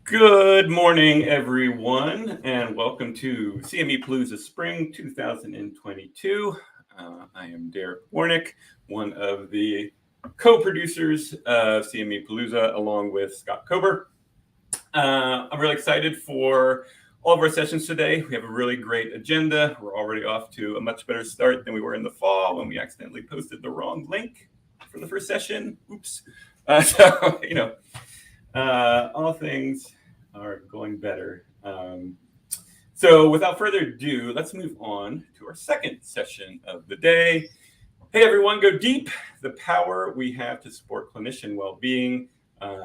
Good morning, everyone, and welcome to CME Palooza Spring 2022. I am Derek Warnick, one of the co-producers of CME Palooza, along with Scott Kober. I'm really excited for all of our sessions today. We have a really great agenda. We're already off to a much better start than we were in the fall when we accidentally posted the wrong link for the first session. Oops. All things are going better. So without further ado, let's move on to our second session of the day. Hey everyone, go deep. The power we have to support clinician well-being.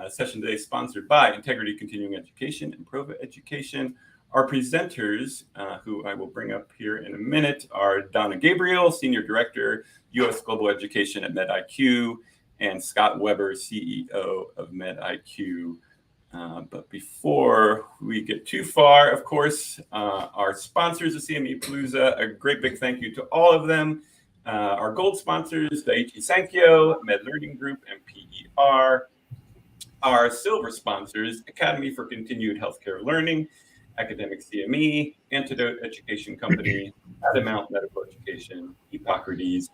Session today is sponsored by Integrity Continuing Education and Prova Education. Our presenters, who I will bring up here in a minute, are Donna Gabriel, Senior Director, U.S. Global Education at MedIQ, and Scott Weber, CEO of MedIQ. But before we get too far, of course, our sponsors of CME Palooza, a great big thank you to all of them. Our gold sponsors, Daiichi Sankyo, Med Learning Group, and PER. Our silver sponsors, Academy for Continued Healthcare Learning, Academic CME, Antidote Education Company, Adamant Medical Education, Hippocrates,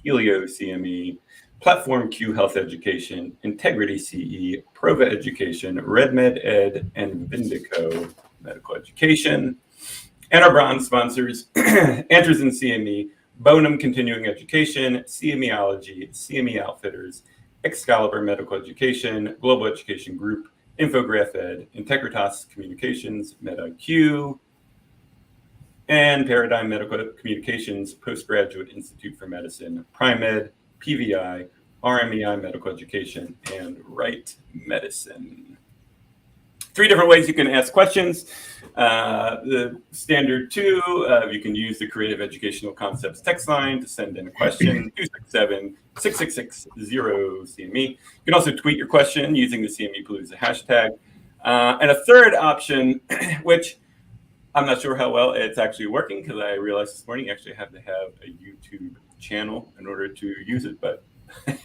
Helio CME, Platform Q Health Education, Integrity CE, Prova Education, RedMed Ed, and Vindico Medical Education. And our bronze sponsors, Anderson CME, Bonum Continuing Education, CMEology, CME Outfitters, Excalibur Medical Education, Global Education Group, Infograph Ed, Integritas Communications, MedIQ, and Paradigm Medical Communications, Postgraduate Institute for Medicine, PrimeEd, PVI, RMEI Medical Education, and Right Medicine. 3 different ways you can ask questions. The standard 2, you can use the Creative Educational Concepts text line to send in a question, 267-6660-CME. You can also tweet your question using the CME Palooza hashtag. And a third option, which I'm not sure how well it's actually working, because I realized this morning you actually have to have a YouTube channel in order to use it, but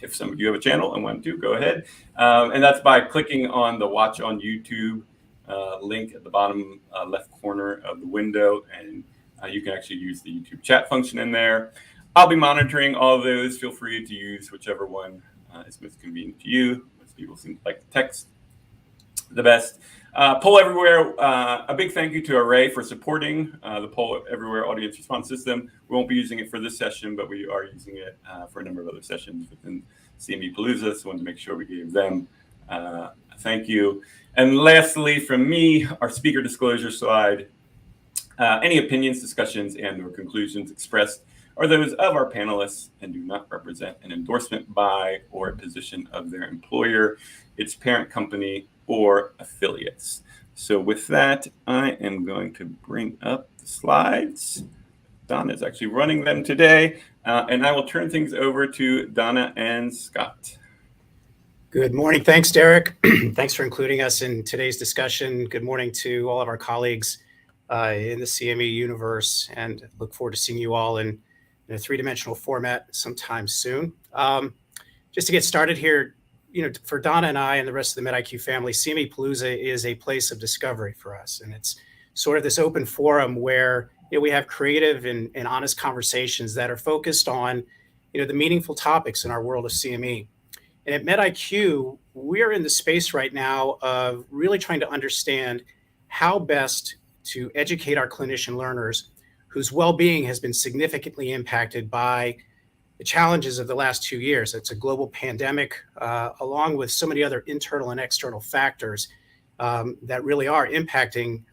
if some of you have a channel and want to, go ahead. And that's by clicking on the Watch on YouTube link at the bottom left corner of the window, and you can actually use the YouTube chat function in there. I'll be monitoring all of those. Feel free to use whichever one is most convenient to you. Most people seem to like the text the best. Poll Everywhere, a big thank you to Array for supporting the Poll Everywhere audience response system. We won't be using it for this session, but we are using it for a number of other sessions within CME Palooza, so I wanted to make sure we gave them a thank you. And lastly, from me, our speaker disclosure slide. Any opinions, discussions, and or conclusions expressed are those of our panelists and do not represent an endorsement by or a position of their employer, its parent company, or affiliates. So with that, I am going to bring up the slides. Donna is actually running them today, and I will turn things over to Donna and Scott. Good morning. Thanks, Derek. Thanks for including us in today's discussion. Good morning to all of our colleagues in the CME universe, and look forward to seeing you all in a 3-dimensional format sometime soon. Just to get started here, for Donna and I and the rest of the MedIQ family, CME Palooza is a place of discovery for us. And it's sort of this open forum where we have creative and honest conversations that are focused on the meaningful topics in our world of CME. And at MedIQ, we're in the space right now of really trying to understand how best to educate our clinician learners whose well-being has been significantly impacted by the challenges of the last 2 years. It's a global pandemic, along with so many other internal and external factors that really are impacting,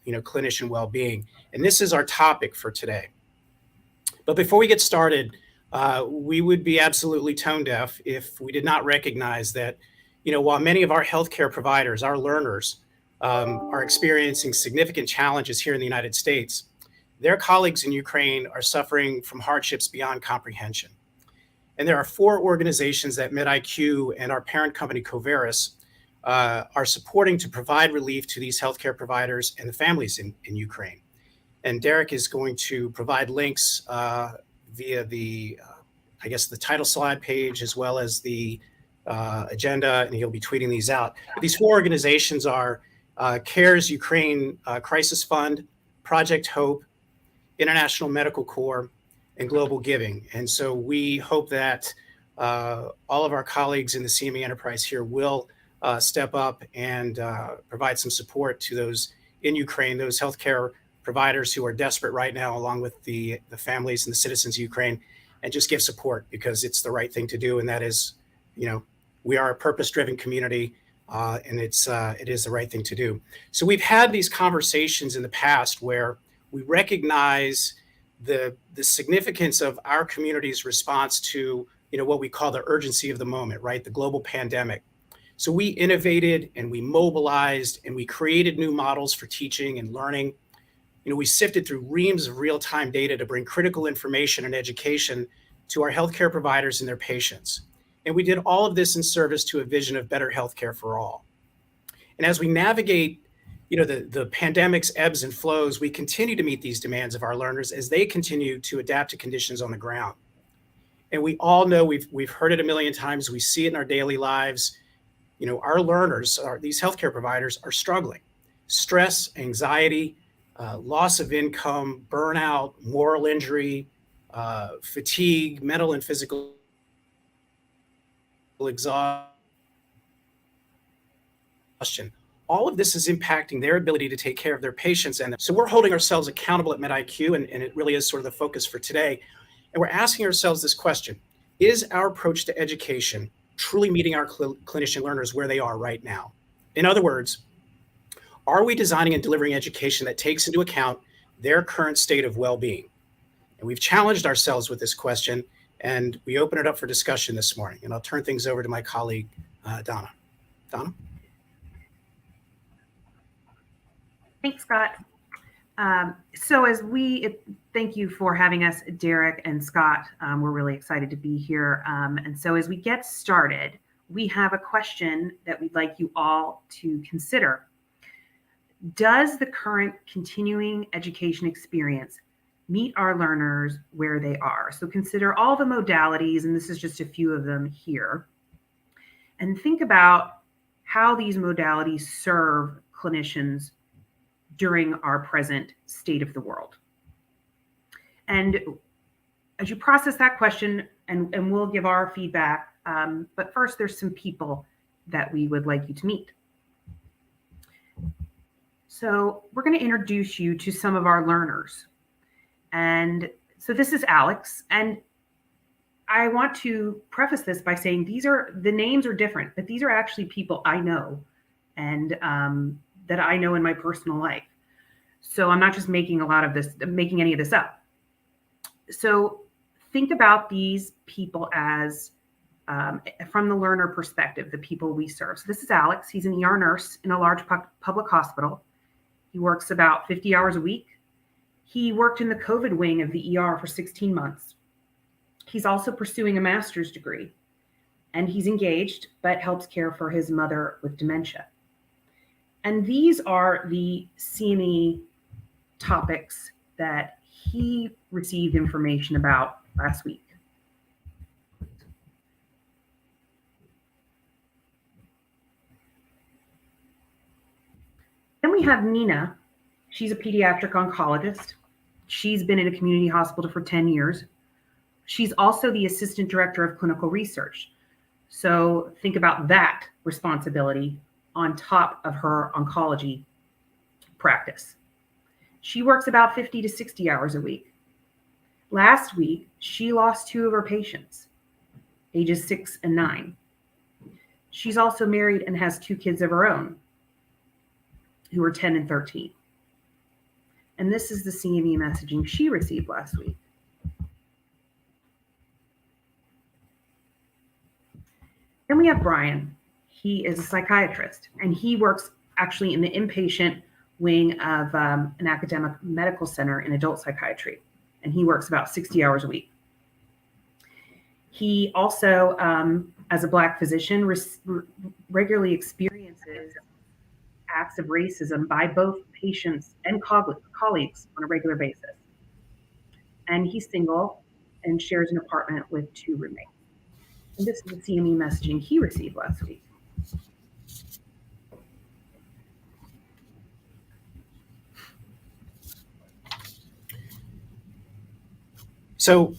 clinician well-being. And this is our topic for today. But before we get started, we would be absolutely tone deaf if we did not recognize that, while many of our healthcare providers, our learners, are experiencing significant challenges here in the United States, their colleagues in Ukraine are suffering from hardships beyond comprehension. And there are 4 organizations that MedIQ and our parent company, Coveris, are supporting to provide relief to these healthcare providers and the families in Ukraine. And Derek is going to provide links via the title slide page, as well as the agenda, and he'll be tweeting these out. But these four organizations are CARES Ukraine Crisis Fund, Project Hope, International Medical Corps, and Global Giving. And so we hope that all of our colleagues in the CME enterprise here will step up and provide some support to those in Ukraine, those healthcare providers who are desperate right now, along with the families and the citizens of Ukraine, and just give support because it's the right thing to do. And that is, we are a purpose-driven community, and it is the right thing to do. So we've had these conversations in the past where we recognize the significance of our community's response to what we call the urgency of the moment, right? The global pandemic. So we innovated and we mobilized and we created new models for teaching and learning. We sifted through reams of real-time data to bring critical information and education to our healthcare providers and their patients. And we did all of this in service to a vision of better healthcare for all. And as we navigate the pandemic's ebbs and flows, we continue to meet these demands of our learners as they continue to adapt to conditions on the ground. And we all know, we've heard it a million times, we see it in our daily lives. Our learners, these healthcare providers, are struggling. Stress, anxiety, loss of income, burnout, moral injury, fatigue, mental and physical exhaustion. All of this is impacting their ability to take care of their patients. And so we're holding ourselves accountable at MedIQ, and it really is sort of the focus for today. And we're asking ourselves this question: is our approach to education truly meeting our clinician learners where they are right now? In other words, are we designing and delivering education that takes into account their current state of well-being? And we've challenged ourselves with this question, and we open it up for discussion this morning. And I'll turn things over to my colleague, Donna. Donna? Thanks, Scott. Thank you for having us, Derek and Scott. We're really excited to be here. And so as we get started, we have a question that we'd like you all to consider. Does the current continuing education experience meet our learners where they are? So consider all the modalities, and this is just a few of them here, and think about how these modalities serve clinicians during our present state of the world. And as you process that question, and we'll give our feedback, but first there's some people that we would like you to meet. So we're going to introduce you to some of our learners. And so this is Alex. And I want to preface this by saying the names are different, but these are actually people I know and that I know in my personal life. So I'm not just making any of this up. So think about these people as, from the learner perspective, the people we serve. So this is Alex. He's an ER nurse in a large public hospital. He works about 50 hours a week. He worked in the COVID wing of the ER for 16 months. He's also pursuing a master's degree, and he's engaged, but helps care for his mother with dementia. And these are the CME topics that he received information about last week. Then we have Nina. She's a pediatric oncologist. She's been in a community hospital for 10 years. She's also the assistant director of clinical research. So think about that responsibility on top of her oncology practice. She works about 50 to 60 hours a week. Last week, she lost 2 of her patients, ages 6 and 9. She's also married and has 2 kids of her own, who are 10 and 13. And this is the CME messaging she received last week. Then we have Brian. He is a psychiatrist, and he works actually in the inpatient wing of an academic medical center in adult psychiatry, and he works about 60 hours a week. He also, as a Black physician, regularly experiences acts of racism by both patients and colleagues on a regular basis. And he's single and shares an apartment with 2 roommates. And this is the CME messaging he received last week. So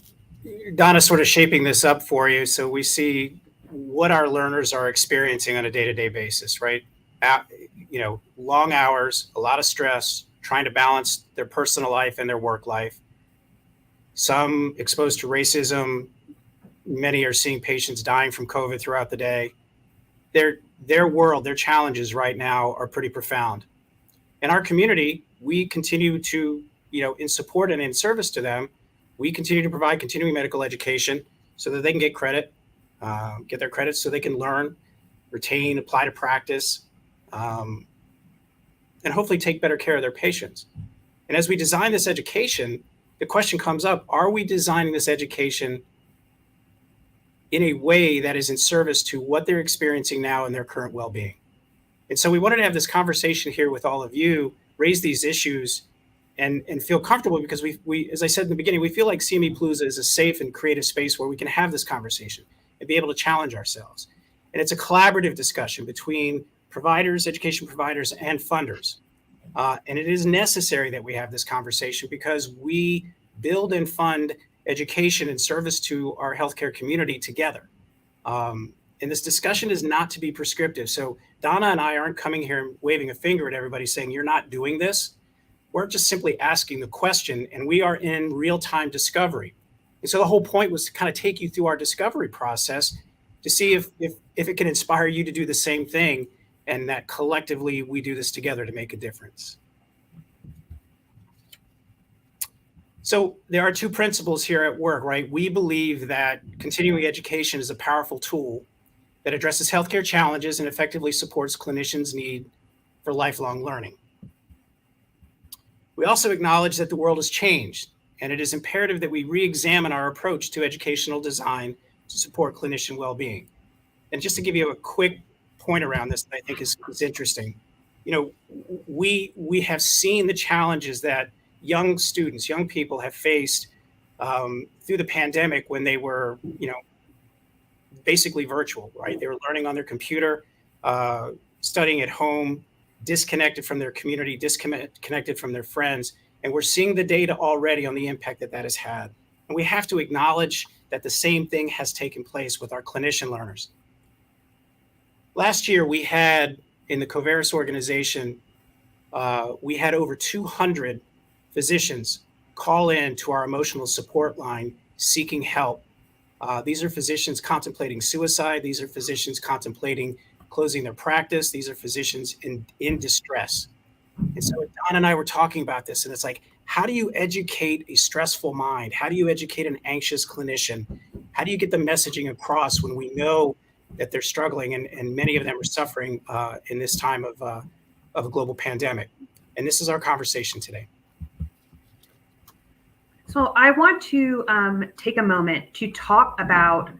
Donna's sort of shaping this up for you. So we see what our learners are experiencing on a day-to-day basis, right? Long hours, a lot of stress, trying to balance their personal life and their work life. Some exposed to racism. Many are seeing patients dying from COVID throughout the day. Their world, their challenges right now are pretty profound. In our community, we continue to, in support and in service to them, we continue to provide continuing medical education so that they can get credit, get their credits so they can learn, retain, apply to practice, and hopefully take better care of their patients. And as we design this education, the question comes up, are we designing this education in a way that is in service to what they're experiencing now in their current well-being? And so we wanted to have this conversation here with all of you, raise these issues, and feel comfortable, because we, as I said in the beginning, we feel like CME Palooza is a safe and creative space where we can have this conversation and be able to challenge ourselves. And it's a collaborative discussion between providers, education providers, and funders. And it is necessary that we have this conversation because we build and fund education and service to our healthcare community together. And this discussion is not to be prescriptive. So Donna and I aren't coming here and waving a finger at everybody saying, you're not doing this. We're just simply asking the question, and we are in real-time discovery. And so the whole point was to kind of take you through our discovery process to see if it can inspire you to do the same thing, and that collectively we do this together to make a difference. So there are two principles here at work, right? We believe that continuing education is a powerful tool that addresses healthcare challenges and effectively supports clinicians' need for lifelong learning. We also acknowledge that the world has changed, and it is imperative that we re-examine our approach to educational design to support clinician well-being. And just to give you a quick point around this that I think is interesting, we have seen the challenges that young students, young people have faced through the pandemic when they were, basically virtual, right? They were learning on their computer, studying at home, disconnected from their community, disconnected from their friends. And we're seeing the data already on the impact that has had. And we have to acknowledge that the same thing has taken place with our clinician learners. Last year, we had, in the Coveris organization, we had over 200 physicians call in to our emotional support line seeking help. These are physicians contemplating suicide. These are physicians contemplating closing their practice. These are physicians in distress. And so Don and I were talking about this, and it's like, how do you educate a stressful mind? How do you educate an anxious clinician? How do you get the messaging across when we know that they're struggling and many of them are suffering in this time of a global pandemic? And this is our conversation today. So I want to take a moment to talk about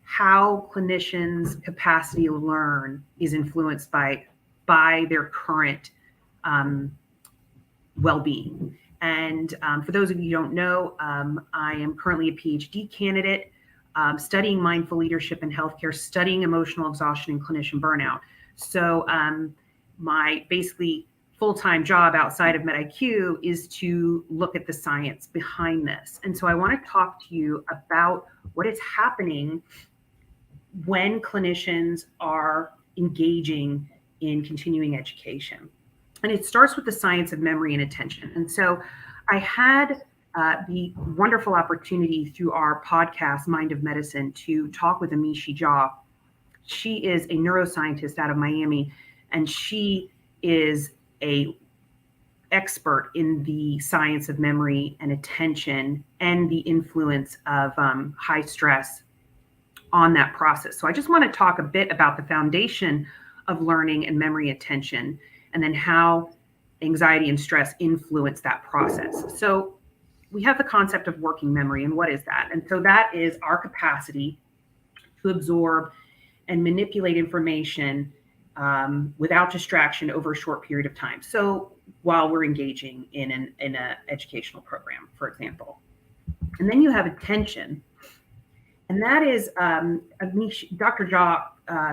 how clinicians' capacity to learn is influenced by their current well-being. And for those of you who don't know, I am currently a PhD candidate studying mindful leadership in healthcare, studying emotional exhaustion and clinician burnout. So my basically full-time job outside of MedIQ is to look at the science behind this. And so I want to talk to you about what is happening when clinicians are engaging in continuing education. And it starts with the science of memory and attention. And so I had the wonderful opportunity through our podcast, Mind of Medicine, to talk with Amishi Jha. She is a neuroscientist out of Miami, and she is a expert in the science of memory and attention and the influence of high stress on that process. So I just want to talk a bit about the foundation of learning and memory attention, and then how anxiety and stress influence that process. So we have the concept of working memory, and what is that? And so that is our capacity to absorb and manipulate information without distraction over a short period of time. So while we're engaging in an educational program, for example. And then you have attention. And that is, Dr. Jaw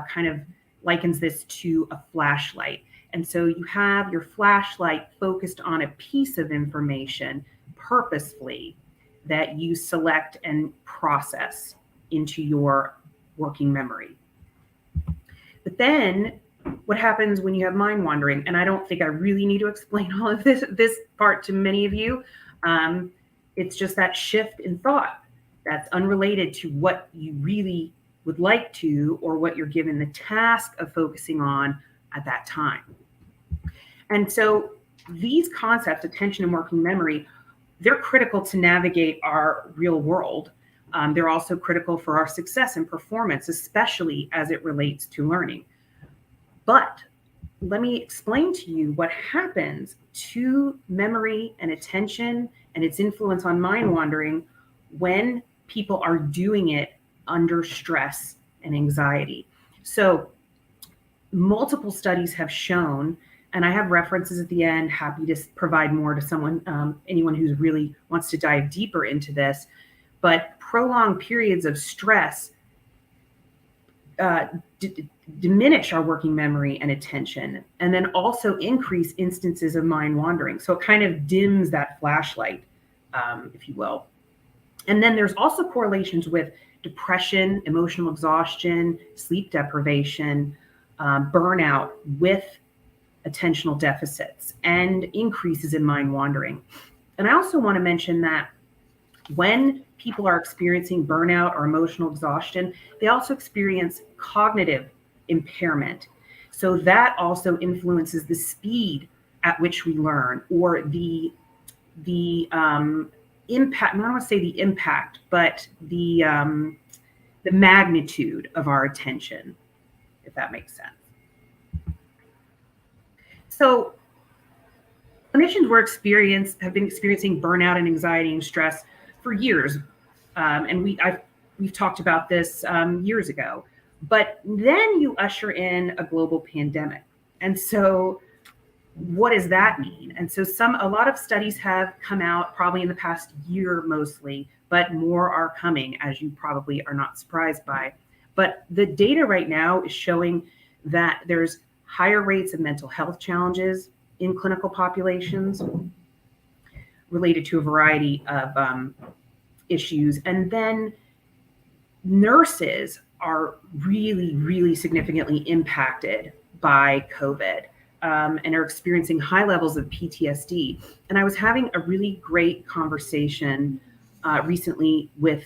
kind of likens this to a flashlight. And so you have your flashlight focused on a piece of information purposefully that you select and process into your working memory. But then what happens when you have mind wandering? And I don't think I really need to explain all of this part to many of you. It's just that shift in thought that's unrelated to what you really would like to, or what you're given the task of focusing on at that time. And so these concepts, attention and working memory, they're critical to navigate our real world. They're also critical for our success and performance, especially as it relates to learning. But let me explain to you what happens to memory and attention and its influence on mind wandering when people are doing it under stress and anxiety. So multiple studies have shown, and I have references at the end, happy to provide more to someone, anyone who really wants to dive deeper into this, but prolonged periods of stress diminish our working memory and attention, and then also increase instances of mind wandering. So it kind of dims that flashlight, if you will. And then there's also correlations with depression, emotional exhaustion, sleep deprivation, burnout with attentional deficits, and increases in mind wandering. And I also want to mention that when people are experiencing burnout or emotional exhaustion, they also experience cognitive impairment. So that also influences the speed at which we learn, or the impact. I don't want to say the impact, but the magnitude of our attention, if that makes sense. So clinicians have been experiencing burnout and anxiety and stress for years, and we've talked about this years ago. But then you usher in a global pandemic, and so what does that mean? And so a lot of studies have come out, probably in the past year mostly, but more are coming, as you probably are not surprised by. But the data right now is showing that there's higher rates of mental health challenges in clinical populations related to a variety of issues. And then nurses are really, really significantly impacted by COVID. And are experiencing high levels of PTSD. And I was having a really great conversation recently with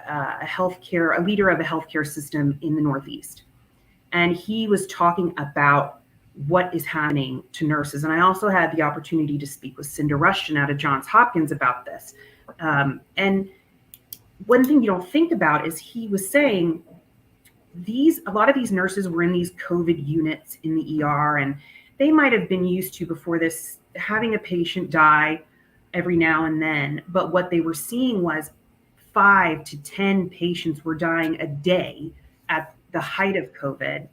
a leader of a healthcare system in the Northeast. And he was talking about what is happening to nurses. And I also had the opportunity to speak with Cinda Rushton out of Johns Hopkins about this. And one thing you don't think about is he was saying a lot of these nurses were in these COVID units in the ER, and they might have been used to, before this, having a patient die every now and then. But what they were seeing was 5 to 10 patients were dying a day at the height of COVID.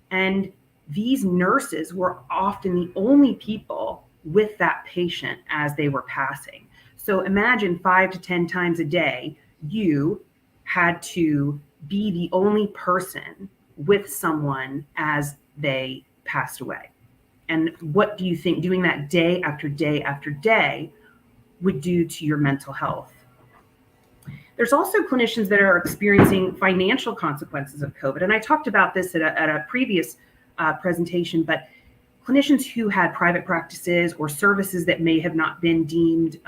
And these nurses were often the only people with that patient as they were passing. So imagine 5 to 10 times a day, you had to be the only person with someone as they passed away. And what do you think doing that day after day after day would do to your mental health? There's also clinicians that are experiencing financial consequences of COVID. And I talked about this at a previous presentation, but clinicians who had private practices or services that may have not been deemed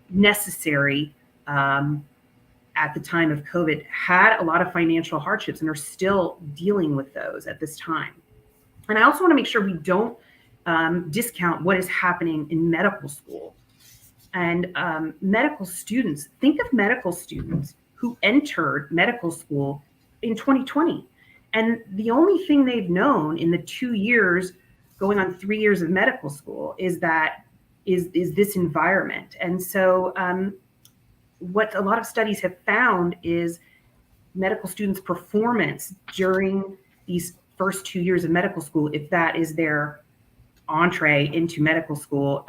necessary at the time of COVID had a lot of financial hardships and are still dealing with those at this time. And I also want to make sure we don't discount what is happening in medical school. And medical students, think of medical students who entered medical school in 2020. And the only thing they've known in the 2 years, going on 3 years of medical school, is this environment. And so what a lot of studies have found is medical students' performance during these first 2 years of medical school, if that is their entree into medical school,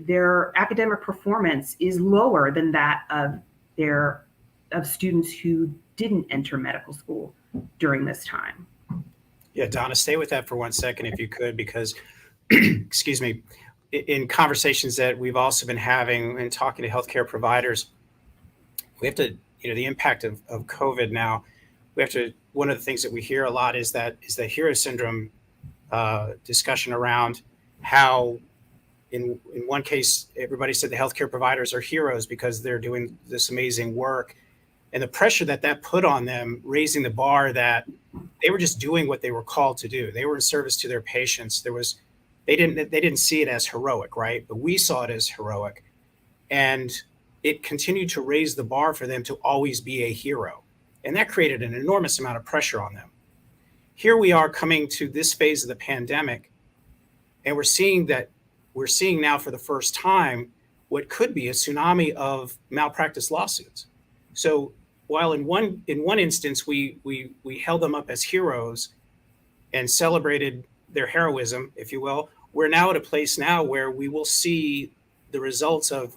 their academic performance is lower than that of students who didn't enter medical school during this time. Yeah, Donna, stay with that for 1 second if you could, because, excuse me, in conversations that we've also been having and talking to healthcare providers, we have to, the impact of COVID now, one of the things that we hear a lot is the hero syndrome discussion around how in one case, everybody said the healthcare providers are heroes because they're doing this amazing work. And the pressure that put on them, raising the bar that they were just doing what they were called to do. They were in service to their patients. They didn't see it as heroic, right? But we saw it as heroic. And it continued to raise the bar for them to always be a hero. And that created an enormous amount of pressure on them. Here we are coming to this phase of the pandemic, and we're seeing now for the first time what could be a tsunami of malpractice lawsuits. So while in one instance we held them up as heroes and celebrated their heroism, if you will, we're now at a place now where we will see the results of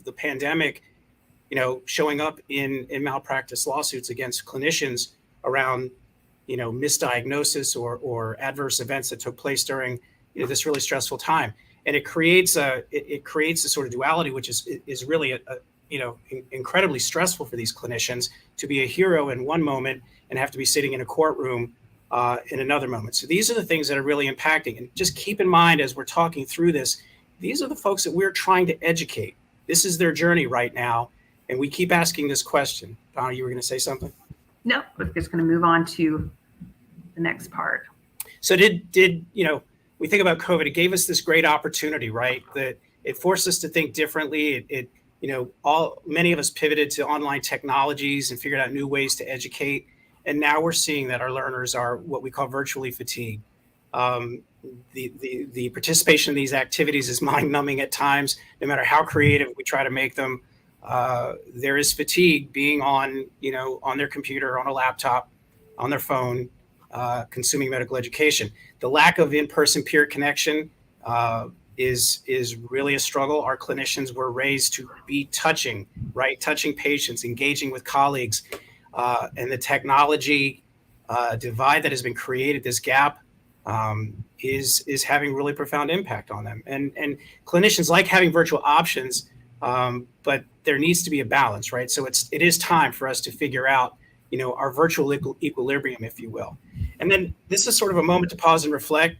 the pandemic, showing up in malpractice lawsuits against clinicians around, misdiagnosis or adverse events that took place during this really stressful time. And it creates a sort of duality, which is really incredibly stressful for these clinicians to be a hero in one moment and have to be sitting in a courtroom in another moment. So these are the things that are really impacting. And just keep in mind, as we're talking through this, these are the folks that we're trying to educate. This is their journey right now. And we keep asking this question. Donna, you were going to say something? No, we're just going to move on to the next part. So we think about COVID, it gave us this great opportunity, right? That it forced us to think differently. Many of us pivoted to online technologies and figured out new ways to educate. And now we're seeing that our learners are what we call virtually fatigued. The participation in these activities is mind-numbing at times. No matter how creative we try to make them, there is fatigue being on their computer, on a laptop, on their phone, consuming medical education. The lack of in-person peer connection is really a struggle. Our clinicians were raised to be touching patients, engaging with colleagues, and the technology divide that has been created, this gap, is having really profound impact on them. And clinicians like having virtual options, but there needs to be a balance, right? So it is time for us to figure out, our virtual equilibrium, if you will. And then this is sort of a moment to pause and reflect,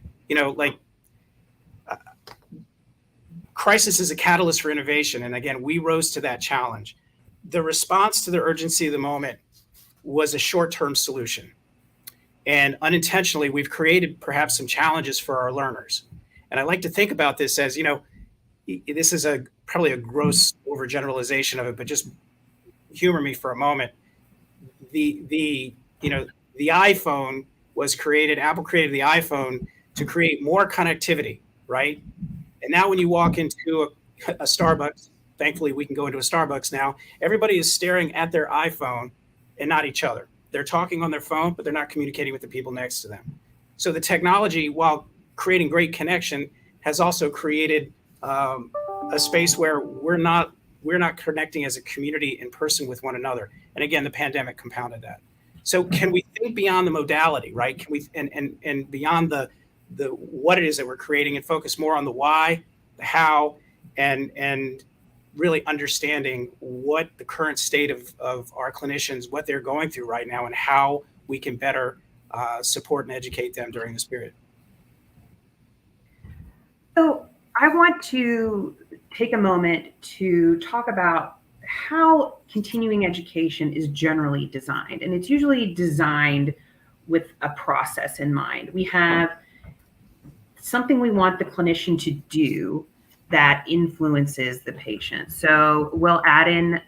crisis is a catalyst for innovation. And again, we rose to that challenge. The response to the urgency of the moment was a short-term solution. And unintentionally, we've created perhaps some challenges for our learners. And I like to think about this as, this is probably a gross overgeneralization of it, but just humor me for a moment. The iPhone was created, Apple created the iPhone to create more connectivity, right? And now when you walk into a Starbucks, thankfully we can go into a Starbucks now, everybody is staring at their iPhone and not each other. They're talking on their phone, but they're not communicating with the people next to them. So the technology, while creating great connection, has also created a space where we're not connecting as a community in person with one another. And again, the pandemic compounded that. So can we think beyond the modality, right? Can we and beyond the what it is that we're creating and focus more on the why, the how, and really understanding what the current state of our clinicians, what they're going through right now, and how we can better support and educate them during this period. So I want to take a moment to talk about how continuing education is generally designed. And it's usually designed with a process in mind. We have something we want the clinician to do that influences the patient. So we'll add in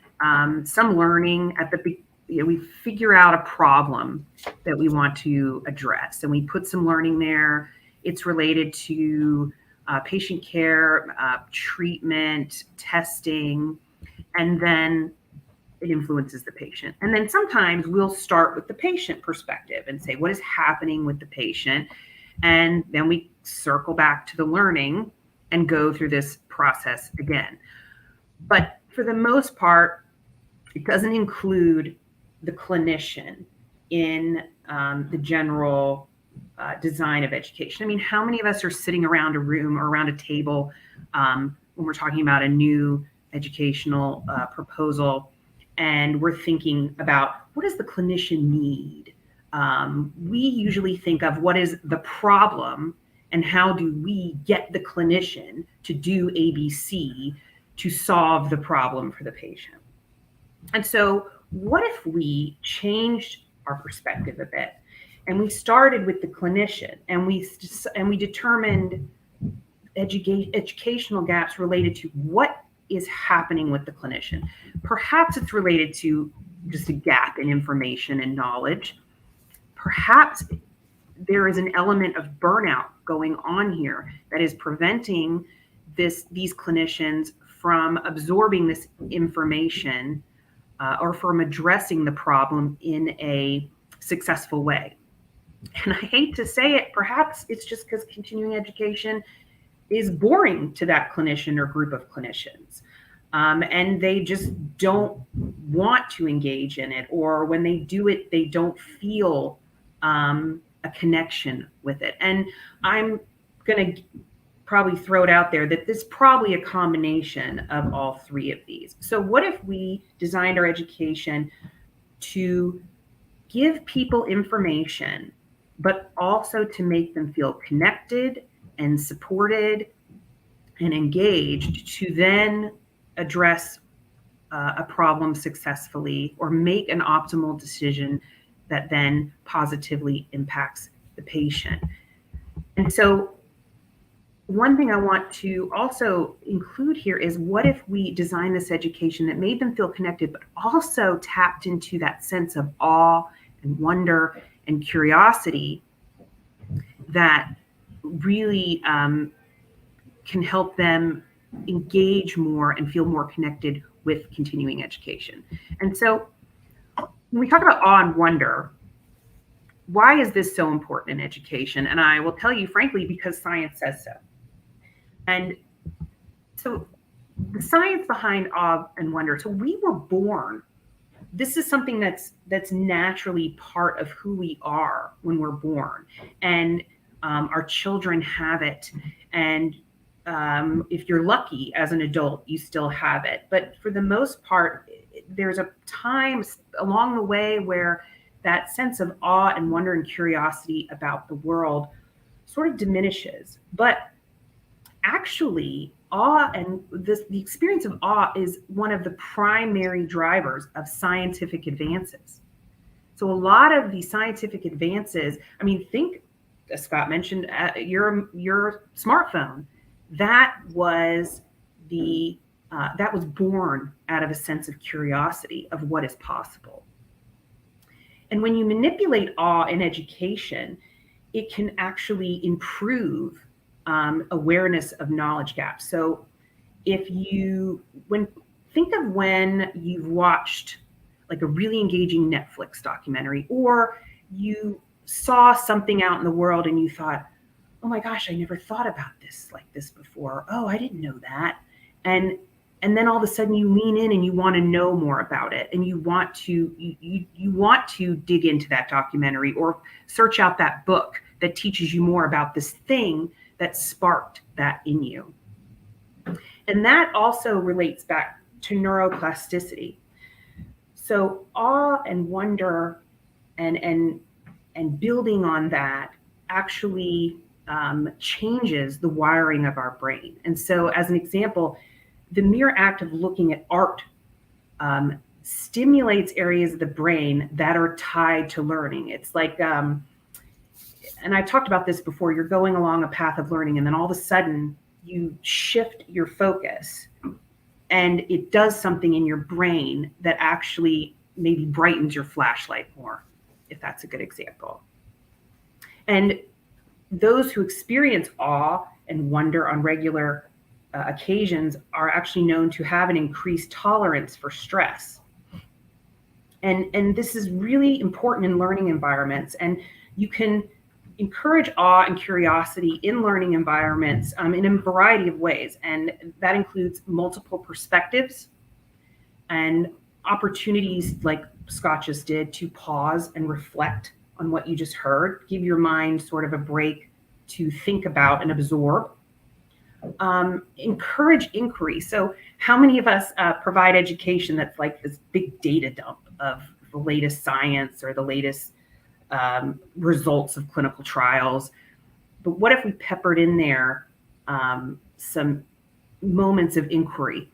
some learning at the beginning. We figure out a problem that we want to address, and we put some learning there. It's related to patient care, treatment, testing, and then it influences the patient. And then sometimes we'll start with the patient perspective and say, what is happening with the patient? And then we circle back to the learning and go through this process again. But for the most part, it doesn't include the clinician in the general design of education? I mean, how many of us are sitting around a room or around a table when we're talking about a new educational proposal, and we're thinking about what does the clinician need? We usually think of what is the problem and how do we get the clinician to do ABC to solve the problem for the patient. And so what if we changed our perspective a bit and we started with the clinician and we determined educational gaps related to what is happening with the clinician. Perhaps it's related to just a gap in information and knowledge. Perhaps there is an element of burnout going on here that is preventing these clinicians from absorbing this information or from addressing the problem in a successful way. And I hate to say it, perhaps it's just because continuing education is boring to that clinician or group of clinicians. And they just don't want to engage in it, or when they do it, they don't feel a connection with it. And I'm going to probably throw it out there that this is probably a combination of all three of these. So what if we designed our education to give people information, but also to make them feel connected and supported and engaged to then address a problem successfully or make an optimal decision that then positively impacts the patient. And so one thing I want to also include here is what if we design this education that made them feel connected, but also tapped into that sense of awe and wonder and curiosity that really can help them engage more and feel more connected with continuing education. And so when we talk about awe and wonder, why is this so important in education? And I will tell you, frankly, because science says so. And so the science behind awe and wonder, so we were born, this is something that's naturally part of who we are when we're born. And our children have it. And if you're lucky as an adult, you still have it. But for the most part, there's a time along the way where that sense of awe and wonder and curiosity about the world sort of diminishes. But actually, awe and the experience of awe is one of the primary drivers of scientific advances. So a lot of the scientific advances, I mean, think, as Scott mentioned, your smartphone. That was born out of a sense of curiosity of what is possible. And when you manipulate awe in education, it can actually improve awareness of knowledge gaps. So think of when you've watched like a really engaging Netflix documentary, or you saw something out in the world and you thought, oh my gosh, I never thought about this like this before. Oh, I didn't know that. And then all of a sudden you lean in and you want to know more about it. And you want to dig into that documentary or search out that book that teaches you more about this thing that sparked that in you. And that also relates back to neuroplasticity. So awe and wonder and building on that actually changes the wiring of our brain. And so as an example, the mere act of looking at art stimulates areas of the brain that are tied to learning. It's like, and I've talked about this before, you're going along a path of learning and then all of a sudden you shift your focus and it does something in your brain that actually maybe brightens your flashlight more, if that's a good example. And those who experience awe and wonder on regular occasions are actually known to have an increased tolerance for stress. And this is really important in learning environments. And you can encourage awe and curiosity in learning environments in a variety of ways. And that includes multiple perspectives and opportunities like Scott just did, to pause and reflect on what you just heard. Give your mind sort of a break to think about and absorb. Encourage inquiry. So how many of us provide education that's like this big data dump of the latest science or the latest results of clinical trials? But what if we peppered in there some moments of inquiry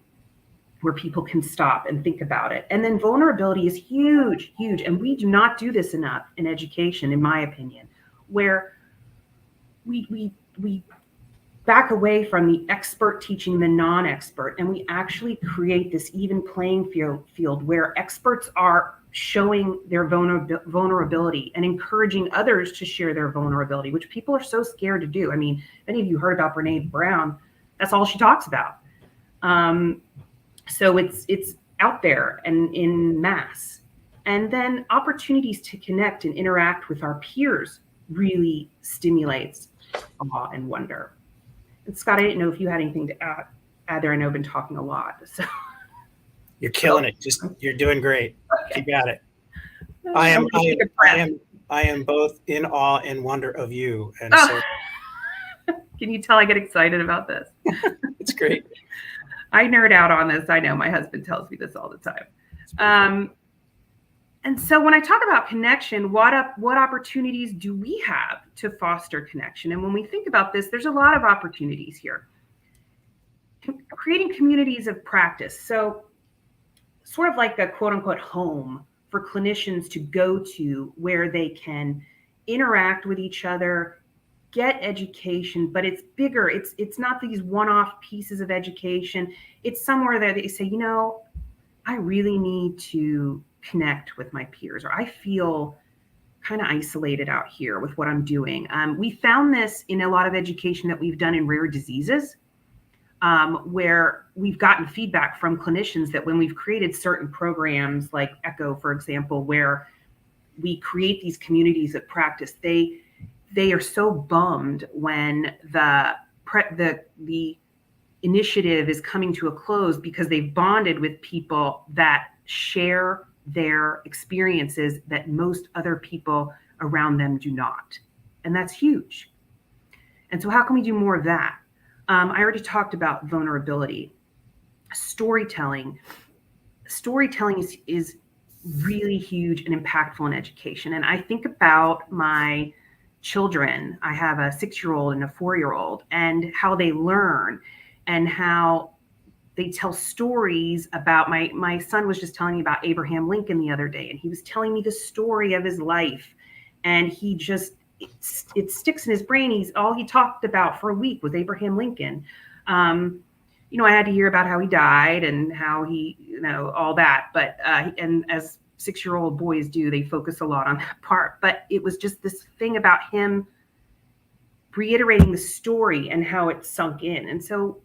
where people can stop and think about it? And then vulnerability is huge, huge. And we do not do this enough in education, in my opinion, where we back away from the expert teaching the non-expert, and we actually create this even playing field where experts are showing their vulnerability and encouraging others to share their vulnerability, which people are so scared to do. I mean, if any of you heard about Brene Brown, that's all she talks about. So it's out there and in mass. And then opportunities to connect and interact with our peers really stimulates awe and wonder. And Scott, I didn't know if you had anything to add there. I know I've been talking a lot. So You're killing it. You're doing great. Okay. Keep at it. I am both in awe and wonder of you. And so can you tell I get excited about this? it's great. I nerd out on this. I know my husband tells me this all the time. And so when I talk about connection, what opportunities do we have to foster connection? And when we think about this, there's a lot of opportunities here. Creating communities of practice. So sort of like a quote unquote home for clinicians to go to where they can interact with each other, get education, but it's bigger. It's not these one-off pieces of education. It's somewhere that they say, you know, I really need to connect with my peers, or I feel kind of isolated out here with what I'm doing. We found this in a lot of education that we've done in rare diseases, where we've gotten feedback from clinicians that when we've created certain programs like ECHO, for example, where we create these communities of practice, they are so bummed when the initiative is coming to a close because they've bonded with people that share their experiences that most other people around them do not. And that's huge. And so how can we do more of that? I already talked about vulnerability. Storytelling is really huge and impactful in education. And I think about my children. I have a 6-year-old and a 4-year-old, and how they learn and how they tell stories about my son was just telling me about Abraham Lincoln the other day, and he was telling me the story of his life, and he just it sticks in his brain. All he talked about for a week was Abraham Lincoln. You know, I had to hear about how he died and how he, you know, all that. But and as 6-year-old boys do, they focus a lot on that part. But it was just this thing about him reiterating the story and how it sunk in. And so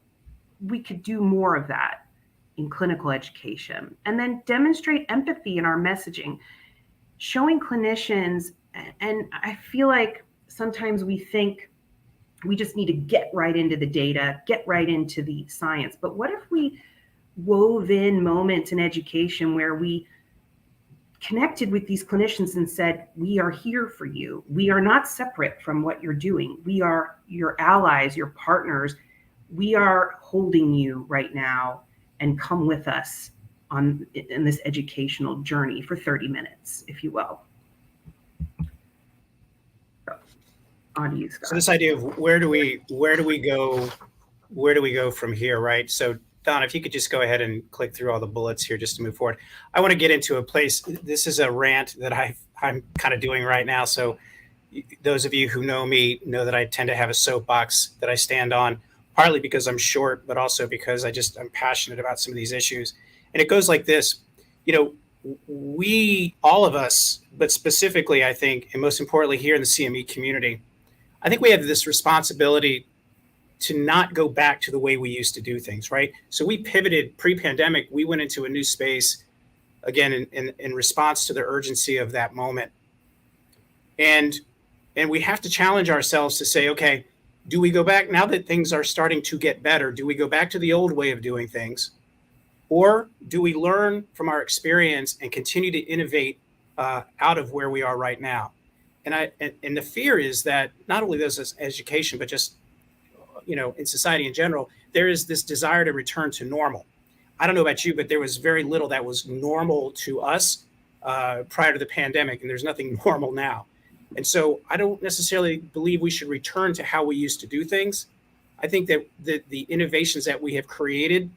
we could do more of that in clinical education, and then demonstrate empathy in our messaging, showing clinicians. And I feel like sometimes we think we just need to get right into the data, get right into the science. But what if we wove in moments in education where we connected with these clinicians and said, we are here for you. We are not separate from what you're doing. We are your allies, your partners. We are holding you right now, and come with us in this educational journey for 30 minutes, if you will. On to you, Scott. So this idea of where do we go from here, right? So Don, if you could just go ahead and click through all the bullets here just to move forward. I want to get into a place. This is a rant that I'm kind of doing right now. So those of you who know me know that I tend to have a soapbox that I stand on, partly because I'm short, but also because I'm passionate about some of these issues. And it goes like this. You know, we, all of us, but specifically, I think, and most importantly here in the CME community, I think we have this responsibility to not go back to the way we used to do things, right? So we pivoted pre-pandemic. We went into a new space, again, in response to the urgency of that moment. And we have to challenge ourselves to say, okay, do we go back now that things are starting to get better? Do we go back to the old way of doing things? Or do we learn from our experience and continue to innovate out of where we are right now? And the fear is that not only does this education, but just, in society in general, there is this desire to return to normal. I don't know about you, but there was very little that was normal to us prior to the pandemic, and there's nothing normal now. And so I don't necessarily believe we should return to how we used to do things. I think that the innovations that we have created,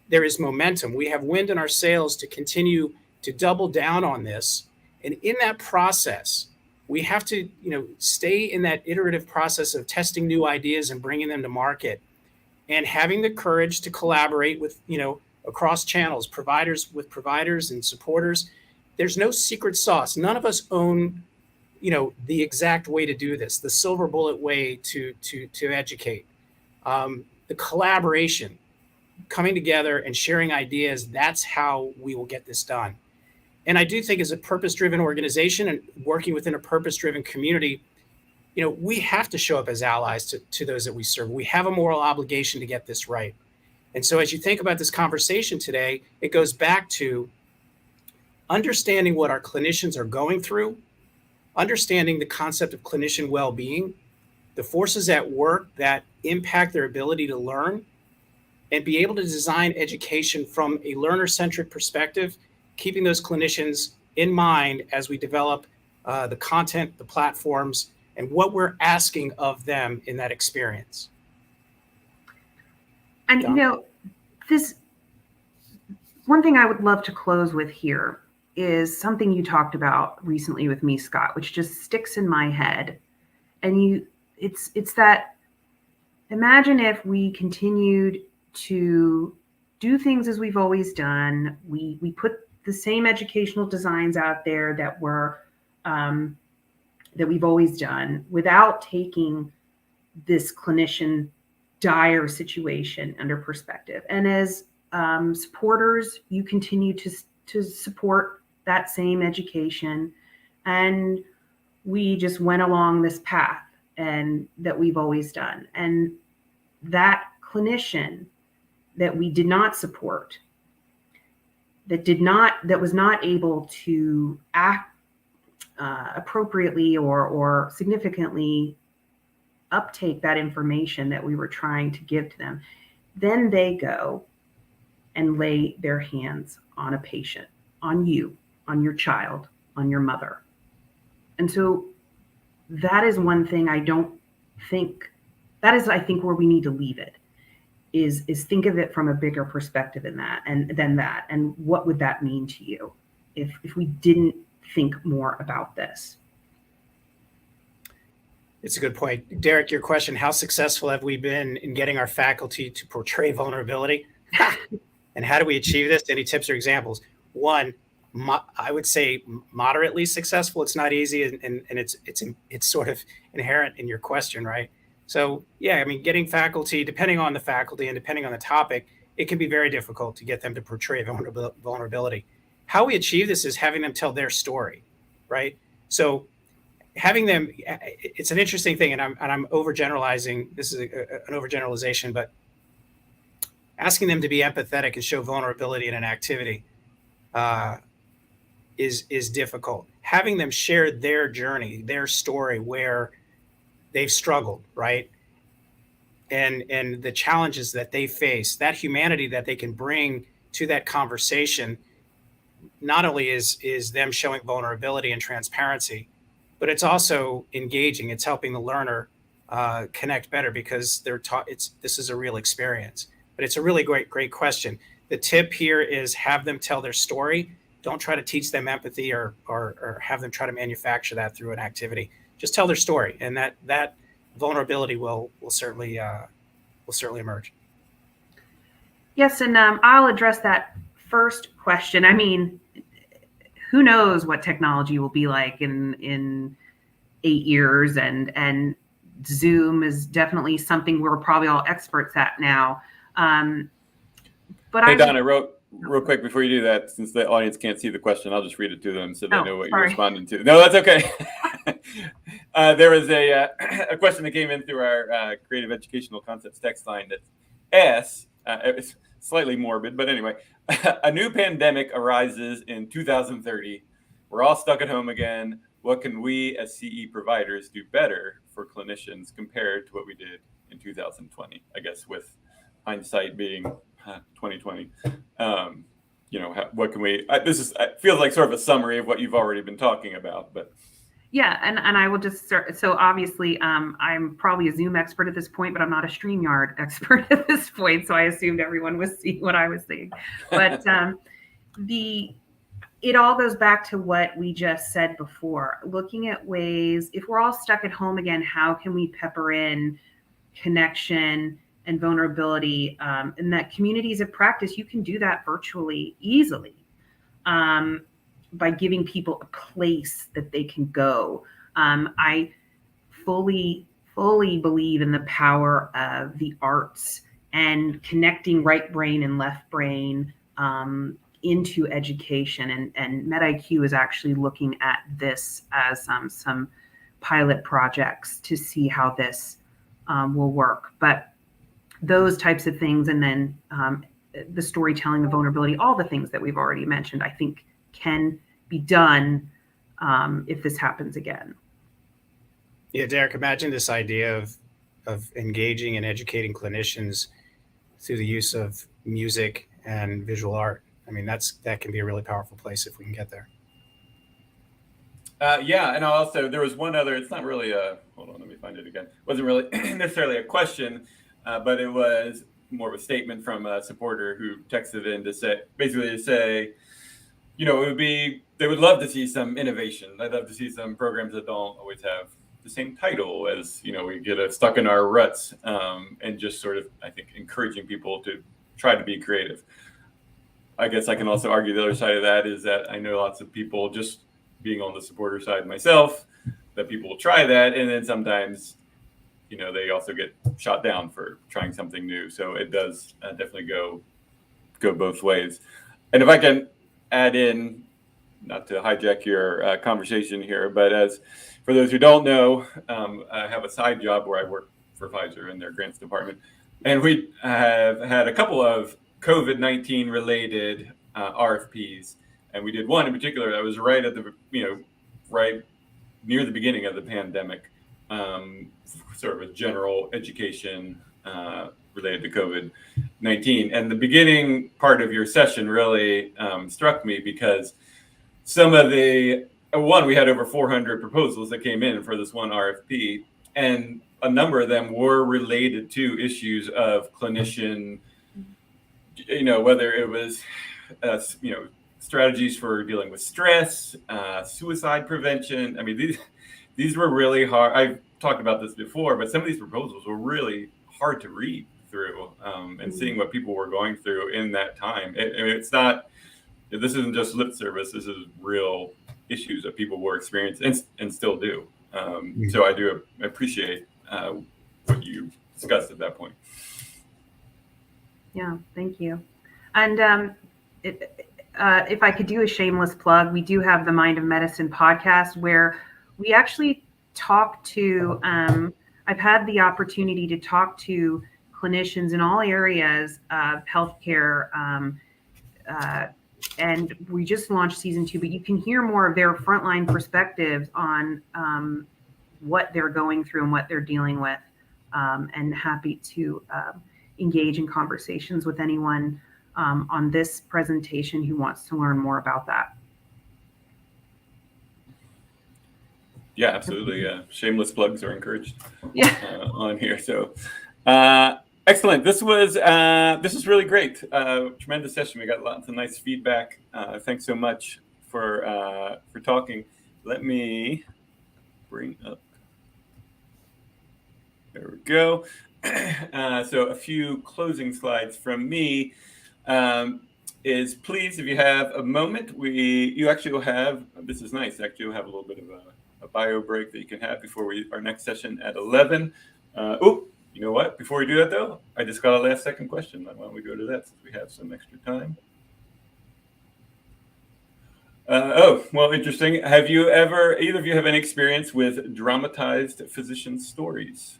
there is momentum. We have wind in our sails to continue to double down on this. And in that process, we have to, stay in that iterative process of testing new ideas and bringing them to market, and having the courage to collaborate with, across channels, providers with providers and supporters. There's no secret sauce. None of us own, the exact way to do this, the silver bullet way to educate. The collaboration, coming together and sharing ideas, that's how we will get this done. And I do think as a purpose-driven organization and working within a purpose-driven community, we have to show up as allies to those that we serve. We have a moral obligation to get this right. And so as you think about this conversation today, it goes back to understanding what our clinicians are going through, understanding the concept of clinician well-being, the forces at work that impact their ability to learn, and be able to design education from a learner-centric perspective, keeping those clinicians in mind as we develop the content, the platforms, and what we're asking of them in that experience. And Don? this one thing I would love to close with here is something you talked about recently with me, Scott, which just sticks in my head. And it's that, imagine if we continued to do things as we've always done. We put the same educational designs out there that we've always done, without taking this clinician dire situation under perspective. And as supporters, you continue to support that same education, and we just went along this path and that we've always done. And that clinician that we did not support, that was not able to act appropriately or significantly uptake that information that we were trying to give to them, then they go and lay their hands on a patient, on you, on your child, on your mother. And so that is one thing I think where we need to leave it, is think of it from a bigger perspective than that. And what would that mean to you if we didn't think more about this? It's a good point. Derek, your question, how successful have we been in getting our faculty to portray vulnerability? And how do we achieve this? Any tips or examples? One, I would say moderately successful. It's not easy, and it's sort of inherent in your question, right? So yeah, I mean, getting faculty, depending on the faculty and depending on the topic, it can be very difficult to get them to portray vulnerability. How we achieve this is having them tell their story, right? So having them, it's an interesting thing, and I'm overgeneralizing. This is an overgeneralization, but asking them to be empathetic and show vulnerability in an activity is difficult. Having them share their journey, their story, where they've struggled, right? And the challenges that they face, that humanity that they can bring to that conversation, not only is them showing vulnerability and transparency, but it's also engaging. It's helping the learner connect better because this is a real experience. But it's a really great question. The tip here is have them tell their story. Don't try to teach them empathy or have them try to manufacture that through an activity. Just tell their story, and that vulnerability will certainly emerge. Yes, and I'll address that first question. I mean, who knows what technology will be like in 8 years, and Zoom is definitely something we're probably all experts at now. But hey, Don, I wrote real quick before you do that, since the audience can't see the question, I'll just read it to them so they know what you're responding to. No, that's okay. There was a question that came in through our Creative Educational Concepts text line that asks, slightly morbid, but anyway, a new pandemic arises in 2030. We're all stuck at home again. What can we as CE providers do better for clinicians compared to what we did in 2020? I guess with hindsight being 2020. What can we? This feels like sort of a summary of what you've already been talking about, but. Yeah, and I will just start. So obviously, I'm probably a Zoom expert at this point, but I'm not a StreamYard expert at this point. So I assumed everyone was seeing what I was seeing. But it all goes back to what we just said before. Looking at ways, if we're all stuck at home again, how can we pepper in connection and vulnerability? And that communities of practice, you can do that virtually easily. By giving people a place that they can go. I fully believe in the power of the arts and connecting right brain and left brain into education. And MedIQ is actually looking at this as some pilot projects to see how this will work. But those types of things, and then the storytelling, the vulnerability, all the things that we've already mentioned, I think can be done if this happens again. Yeah, Derek, imagine this idea of engaging and educating clinicians through the use of music and visual art. I mean, that can be a really powerful place if we can get there. Yeah, and also there was one other. It's not really hold on, let me find it again. It wasn't really necessarily a question, but it was more of a statement from a supporter who texted in to say, they would love to see some innovation. I'd love to see some programs that don't always have the same title as, we get stuck in our ruts, and just sort of, I think, encouraging people to try to be creative. I guess I can also argue the other side of that is that I know lots of people, just being on the supporter side myself, that people will try that. And then sometimes, they also get shot down for trying something new. So it does definitely go both ways. And if I can add in, not to hijack your conversation here, but as for those who don't know, I have a side job where I work for Pfizer in their grants department. And we have had a couple of COVID-19 related RFPs. And we did one in particular that was right at the, right near the beginning of the pandemic, sort of a general education related to COVID-19. And the beginning part of your session really struck me because some of we had over 400 proposals that came in for this one RFP, and a number of them were related to issues of clinician, whether it was, strategies for dealing with stress, suicide prevention. I mean, these were really hard. I've talked about this before, but some of these proposals were really hard to read through, and seeing what people were going through in that time. This isn't just lip service. This is real issues that people were experiencing and still do. So I do appreciate what you discussed at that point. Yeah, thank you. And if I could do a shameless plug, we do have the Mind of Medicine podcast where we actually talk to, I've had the opportunity to talk to clinicians in all areas of healthcare, and we just launched season 2, but you can hear more of their frontline perspectives on what they're going through and what they're dealing with, and happy to engage in conversations with anyone on this presentation who wants to learn more about that. Yeah, absolutely. Shameless plugs are encouraged on here. So excellent. This was really great. Tremendous session. We got lots of nice feedback. Thanks so much for talking. Let me bring up. There we go. So a few closing slides from me. Is please, if you have a moment, you actually will have, this is nice, actually you'll have a little bit of a bio break that you can have before our next session at 11. You know what? Before we do that though, I just got a last second question. Why don't we go to that since we have some extra time? Well, interesting. Have you either of you have any experience with dramatized physician stories?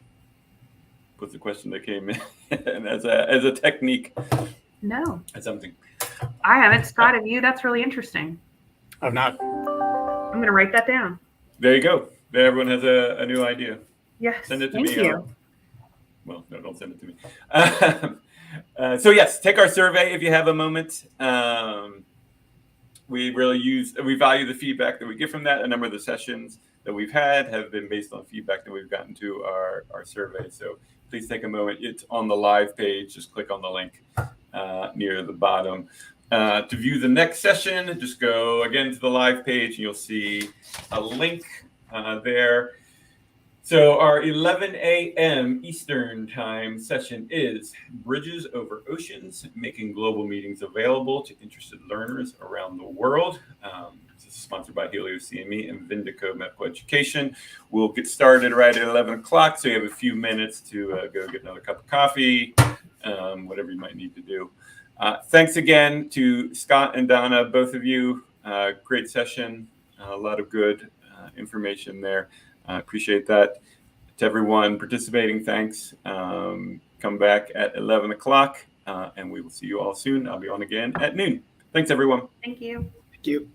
Was the question that came in as a technique. No, That's something. I haven't. Scott, have you? That's really interesting. I've not. I'm going to write that down. There you go. There, everyone has a new idea. Yes. Send it to Thank me. you. Well, no, don't send it to me. So yes, take our survey if you have a moment. We value the feedback that we get from that. A number of the sessions that we've had have been based on feedback that we've gotten to our survey. So please take a moment. It's on the live page. Just click on the link near the bottom. To view the next session, just go again to the live page and you'll see a link there. So our 11 a.m. Eastern time session is Bridges Over Oceans, Making Global Meetings Available to Interested Learners Around the World. This is sponsored by Helio CME and Vindico Medical Education. We'll get started right at 11 o'clock, so you have a few minutes to go get another cup of coffee, whatever you might need to do. Thanks again to Scott and Donna, both of you. Great session, a lot of good information there. I appreciate that. To everyone participating, thanks. Come back at 11 o'clock, and we will see you all soon. I'll be on again at noon. Thanks, everyone. Thank you. Thank you.